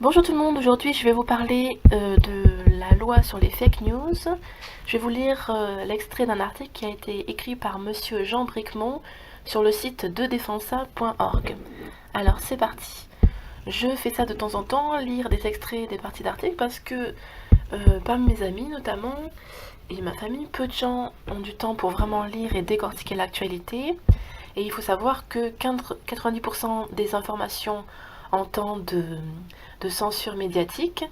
Bonjour tout le monde, aujourd'hui je vais vous parler de la loi sur les fake news. Je vais vous lire l'extrait d'un article qui a été écrit par monsieur Jean Bricmont sur le site dedefensa.org. Alors c'est parti. Je fais ça de temps en temps, lire des extraits des parties d'articles parce que parmi mes amis notamment et ma famille, peu de gens ont du temps pour vraiment lire et décortiquer l'actualité. Et il faut savoir que 90% des informations en temps de censure médiatique,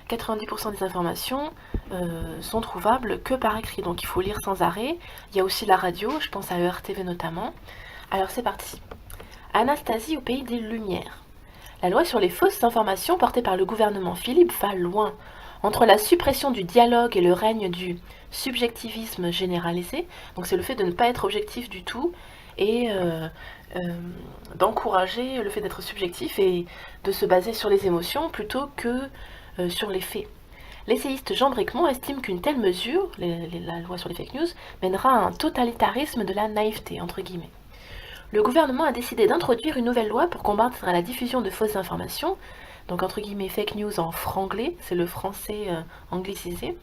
90% des informations sont trouvables que par écrit, donc il faut lire sans arrêt. Il y a aussi la radio, je pense à ERTV notamment. Alors c'est parti. Anastasie au pays des Lumières. La loi sur les fausses informations portée par le gouvernement Philippe va loin. Entre la suppression du dialogue et le règne du subjectivisme généralisé, donc c'est le fait de ne pas être objectif du tout, et d'encourager le fait d'être subjectif et de se baser sur les émotions plutôt que sur les faits. L'essayiste Jean Bricmont estime qu'une telle mesure, la loi sur les fake news, mènera à un totalitarisme de la naïveté, entre guillemets. Le gouvernement a décidé d'introduire une nouvelle loi pour combattre la diffusion de fausses informations, donc entre guillemets fake news en franglais, c'est le français anglicisé.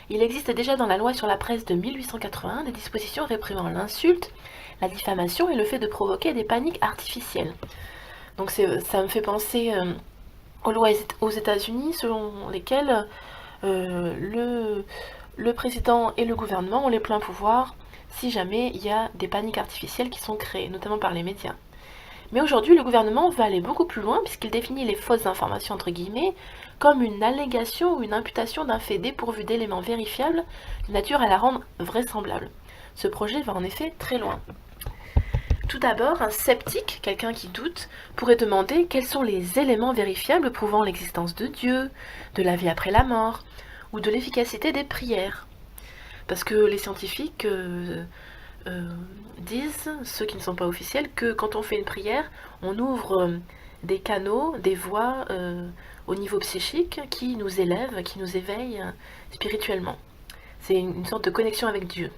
Il existe déjà dans la loi sur la presse de 1881 des dispositions réprimant l'insulte, la diffamation et le fait de provoquer des paniques artificielles. Donc ça me fait penser aux lois aux États-Unis selon lesquelles le président et le gouvernement ont les pleins pouvoirs si jamais il y a des paniques artificielles qui sont créées, notamment par les médias. Mais aujourd'hui, le gouvernement veut aller beaucoup plus loin puisqu'il définit les fausses informations entre guillemets comme une allégation ou une imputation d'un fait dépourvu d'éléments vérifiables de nature à la rendre vraisemblable. Ce projet va en effet très loin. Tout d'abord, un sceptique, quelqu'un qui doute, pourrait demander quels sont les éléments vérifiables prouvant l'existence de Dieu, de la vie après la mort, ou de l'efficacité des prières. Parce que les scientifiques disent, ceux qui ne sont pas officiels, que quand on fait une prière, on ouvre des canaux, des voies au niveau psychique qui nous élèvent, qui nous éveillent spirituellement. C'est une sorte de connexion avec Dieu.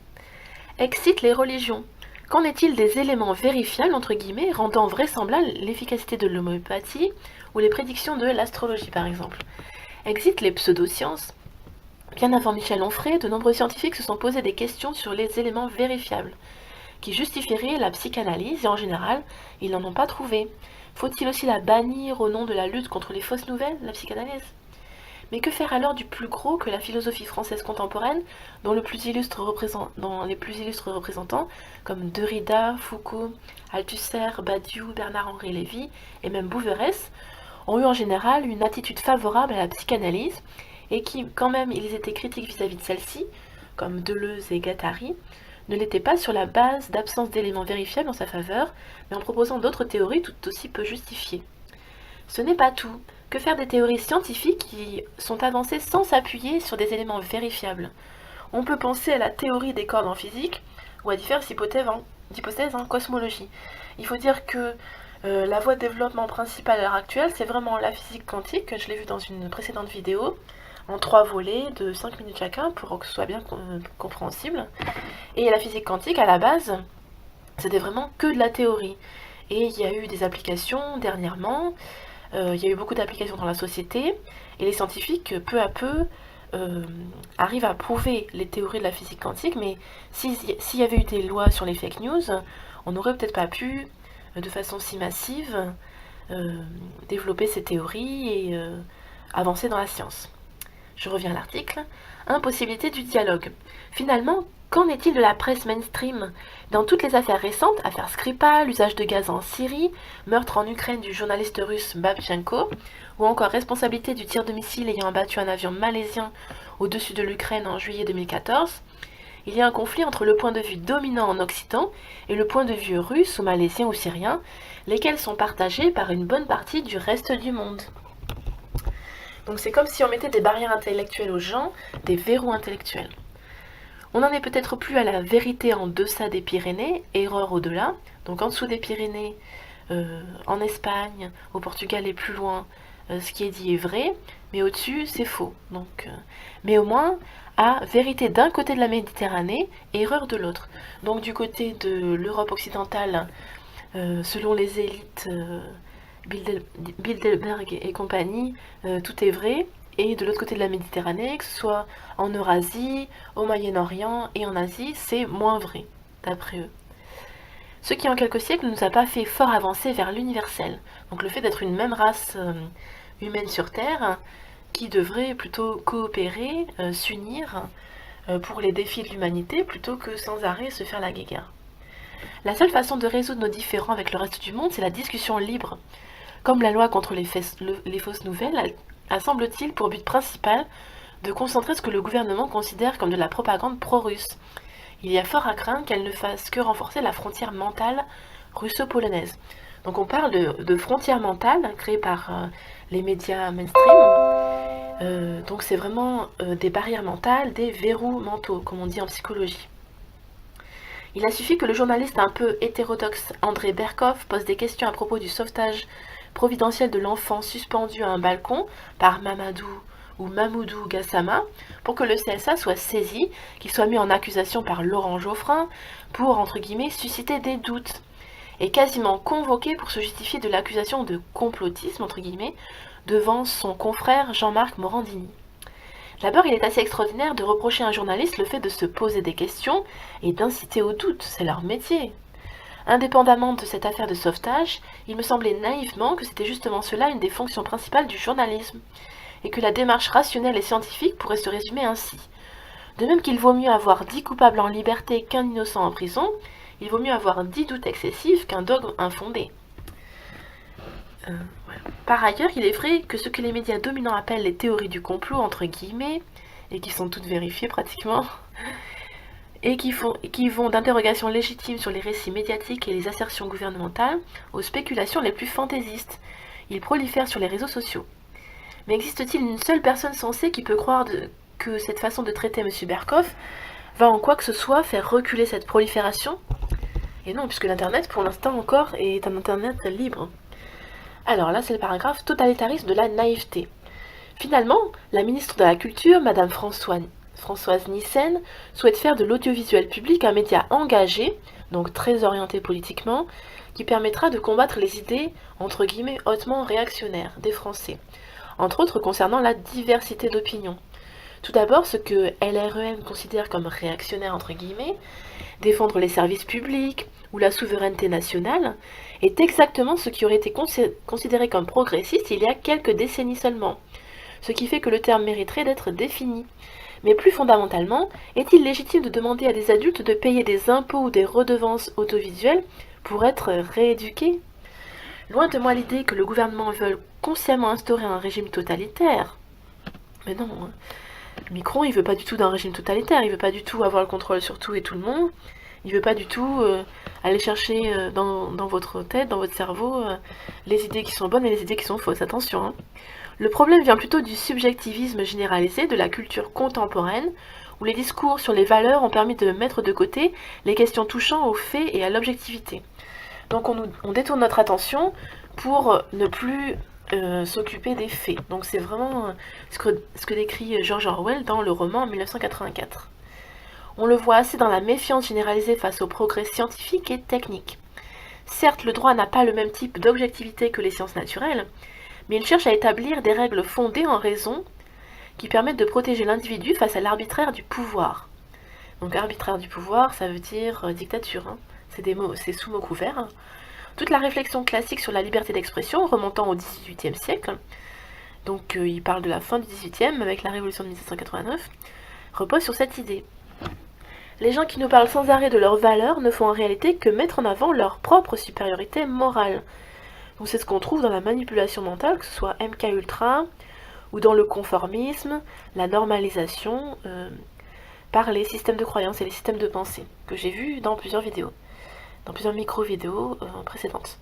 Excite les religions. Qu'en est-il des éléments vérifiables, entre guillemets, rendant vraisemblable l'efficacité de l'homéopathie ou les prédictions de l'astrologie, par exemple? Excite les pseudosciences. Bien avant Michel Onfray, de nombreux scientifiques se sont posé des questions sur les éléments vérifiables, qui justifieraient la psychanalyse, et en général, ils n'en ont pas trouvé. Faut-il aussi la bannir au nom de la lutte contre les fausses nouvelles, la psychanalyse? Mais que faire alors du plus gros que la philosophie française contemporaine, dont les plus illustres représentants, comme Derrida, Foucault, Althusser, Badiou, Bernard-Henri Lévy et même Bouveresse, ont eu en général une attitude favorable à la psychanalyse, et qui, quand même ils étaient critiques vis-à-vis de celle-ci, comme Deleuze et Guattari, ne l'étaient pas sur la base d'absence d'éléments vérifiables en sa faveur, mais en proposant d'autres théories tout aussi peu justifiées. Ce n'est pas tout. Que faire des théories scientifiques qui sont avancées sans s'appuyer sur des éléments vérifiables? On peut penser à la théorie des cordes en physique ou à diverses hypothèses en cosmologie. Il faut dire que la voie de développement principale à l'heure actuelle, c'est vraiment la physique quantique, je l'ai vu dans une précédente vidéo, en 3 volets de 5 minutes chacun pour que ce soit bien compréhensible. Et la physique quantique, à la base, c'était vraiment que de la théorie. Et il y a eu des applications dernièrement, il y a eu beaucoup d'applications dans la société, et les scientifiques, peu à peu, arrivent à prouver les théories de la physique quantique, mais s'il y avait eu des lois sur les fake news, on n'aurait peut-être pas pu, de façon si massive, développer ces théories et avancer dans la science. Je reviens à l'article. Impossibilité du dialogue. Finalement, qu'en est-il de la presse mainstream? Dans toutes les affaires récentes, affaire Skripal, usage de gaz en Syrie, meurtre en Ukraine du journaliste russe Babchenko, ou encore responsabilité du tir de missile ayant abattu un avion malaisien au-dessus de l'Ukraine en juillet 2014, il y a un conflit entre le point de vue dominant en Occident et le point de vue russe ou malaisien ou syrien, lesquels sont partagés par une bonne partie du reste du monde. Donc c'est comme si on mettait des barrières intellectuelles aux gens, des verrous intellectuels. On n'en est peut-être plus à la vérité en deçà des Pyrénées, erreur au-delà. Donc en dessous des Pyrénées, en Espagne, au Portugal et plus loin, ce qui est dit est vrai, mais au-dessus c'est faux. Donc, mais au moins à vérité d'un côté de la Méditerranée, erreur de l'autre. Donc du côté de l'Europe occidentale, selon les élites Bilderberg et compagnie, tout est vrai. Et de l'autre côté de la Méditerranée, que ce soit en Eurasie, au Moyen-Orient et en Asie, c'est moins vrai, d'après eux. Ce qui en quelques siècles ne nous a pas fait fort avancer vers l'universel. Donc le fait d'être une même race humaine sur Terre, qui devrait plutôt coopérer, s'unir pour les défis de l'humanité, plutôt que sans arrêt se faire la guéguerre. La seule façon de résoudre nos différends avec le reste du monde, c'est la discussion libre. Comme la loi contre les fausses nouvelles, a semble-t-il pour but principal de concentrer ce que le gouvernement considère comme de la propagande pro-russe. Il y a fort à craindre qu'elle ne fasse que renforcer la frontière mentale russo-polonaise. Donc on parle de frontière mentale créée par les médias mainstream. Donc c'est vraiment des barrières mentales, des verrous mentaux, comme on dit en psychologie. Il a suffi que le journaliste un peu hétérodoxe André Berkoff pose des questions à propos du sauvetage providentiel de l'enfant suspendu à un balcon par Mamoudou Gassama pour que le CSA soit saisi, qu'il soit mis en accusation par Laurent Geoffrin pour, entre guillemets, susciter des doutes, et quasiment convoqué pour se justifier de l'accusation de complotisme, entre guillemets, devant son confrère Jean-Marc Morandini. D'abord, il est assez extraordinaire de reprocher à un journaliste le fait de se poser des questions et d'inciter au doute, c'est leur métier. Indépendamment de cette affaire de sauvetage, il me semblait naïvement que c'était justement cela une des fonctions principales du journalisme, et que la démarche rationnelle et scientifique pourrait se résumer ainsi. De même qu'il vaut mieux avoir 10 coupables en liberté qu'un innocent en prison, il vaut mieux avoir 10 doutes excessifs qu'un dogme infondé. Voilà. Par ailleurs, il est vrai que ce que les médias dominants appellent les théories du complot, entre guillemets, et qui sont toutes vérifiées pratiquement, et qui vont d'interrogations légitimes sur les récits médiatiques et les assertions gouvernementales aux spéculations les plus fantaisistes. Ils prolifèrent sur les réseaux sociaux. Mais existe-t-il une seule personne sensée qui peut croire que cette façon de traiter M. Berkoff va en quoi que ce soit faire reculer cette prolifération? Et non, puisque l'Internet, pour l'instant encore, est un Internet libre. Alors là, c'est le paragraphe totalitarisme de la naïveté. Finalement, la ministre de la Culture, Madame Françoise Nyssen, souhaite faire de l'audiovisuel public un média engagé, donc très orienté politiquement, qui permettra de combattre les idées, entre guillemets, hautement réactionnaires des Français, entre autres concernant la diversité d'opinions. Tout d'abord, ce que LREM considère comme réactionnaire, entre guillemets, défendre les services publics ou la souveraineté nationale, est exactement ce qui aurait été considéré comme progressiste il y a quelques décennies seulement, ce qui fait que le terme mériterait d'être défini. Mais plus fondamentalement, est-il légitime de demander à des adultes de payer des impôts ou des redevances audiovisuelles pour être rééduqués? Loin de moi l'idée que le gouvernement veuille consciemment instaurer un régime totalitaire. Mais non, Macron, il veut pas du tout d'un régime totalitaire, il veut pas du tout avoir le contrôle sur tout et tout le monde, il veut pas du tout aller chercher dans votre tête, dans votre cerveau, les idées qui sont bonnes et les idées qui sont fausses, attention. Hein. Le problème vient plutôt du subjectivisme généralisé de la culture contemporaine, où les discours sur les valeurs ont permis de mettre de côté les questions touchant aux faits et à l'objectivité. Donc on détourne notre attention pour ne plus s'occuper des faits. Donc c'est vraiment ce que décrit George Orwell dans le roman 1984. On le voit assez dans la méfiance généralisée face au progrès scientifique et technique. Certes, le droit n'a pas le même type d'objectivité que les sciences naturelles, mais il cherche à établir des règles fondées en raison qui permettent de protéger l'individu face à l'arbitraire du pouvoir. Donc arbitraire du pouvoir, ça veut dire dictature, hein. C'est sous mots couverts. Hein. Toute la réflexion classique sur la liberté d'expression remontant au XVIIIe siècle, donc il parle de la fin du XVIIIe avec la révolution de 1789, repose sur cette idée. Les gens qui nous parlent sans arrêt de leurs valeurs ne font en réalité que mettre en avant leur propre supériorité morale. Donc c'est ce qu'on trouve dans la manipulation mentale, que ce soit MKUltra, ou dans le conformisme, la normalisation, par les systèmes de croyance et les systèmes de pensée, que j'ai vu dans plusieurs vidéos, dans plusieurs micro-vidéos précédentes.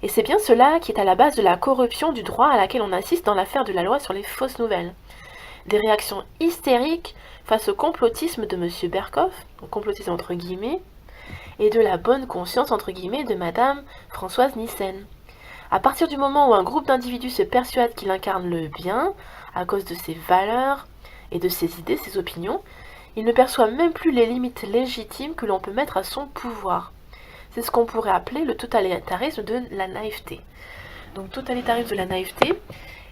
Et c'est bien cela qui est à la base de la corruption du droit à laquelle on assiste dans l'affaire de la loi sur les fausses nouvelles. Des réactions hystériques face au complotisme de M. Berkoff, donc complotisme entre guillemets, et de la bonne conscience entre guillemets de Madame Françoise Nyssen. À partir du moment où un groupe d'individus se persuade qu'il incarne le bien, à cause de ses valeurs et de ses idées, ses opinions, il ne perçoit même plus les limites légitimes que l'on peut mettre à son pouvoir. C'est ce qu'on pourrait appeler le totalitarisme de la naïveté. donc totalitarisme de la naïveté.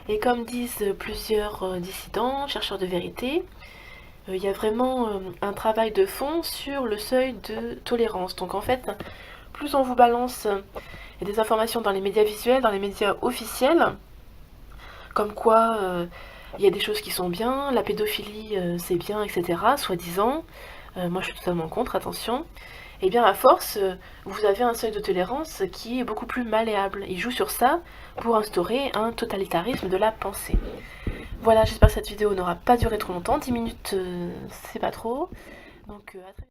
Et comme disent plusieurs dissidents, chercheurs de vérité, il y a vraiment un travail de fond sur le seuil de tolérance. Donc en fait, plus on vous balance des informations dans les médias visuels, dans les médias officiels, comme quoi il y a des choses qui sont bien, la pédophilie c'est bien, etc., soi-disant, moi je suis totalement contre, attention, et bien à force, vous avez un seuil de tolérance qui est beaucoup plus malléable. Il joue sur ça pour instaurer un totalitarisme de la pensée. Voilà, j'espère que cette vidéo n'aura pas duré trop longtemps, 10 minutes c'est pas trop, donc à très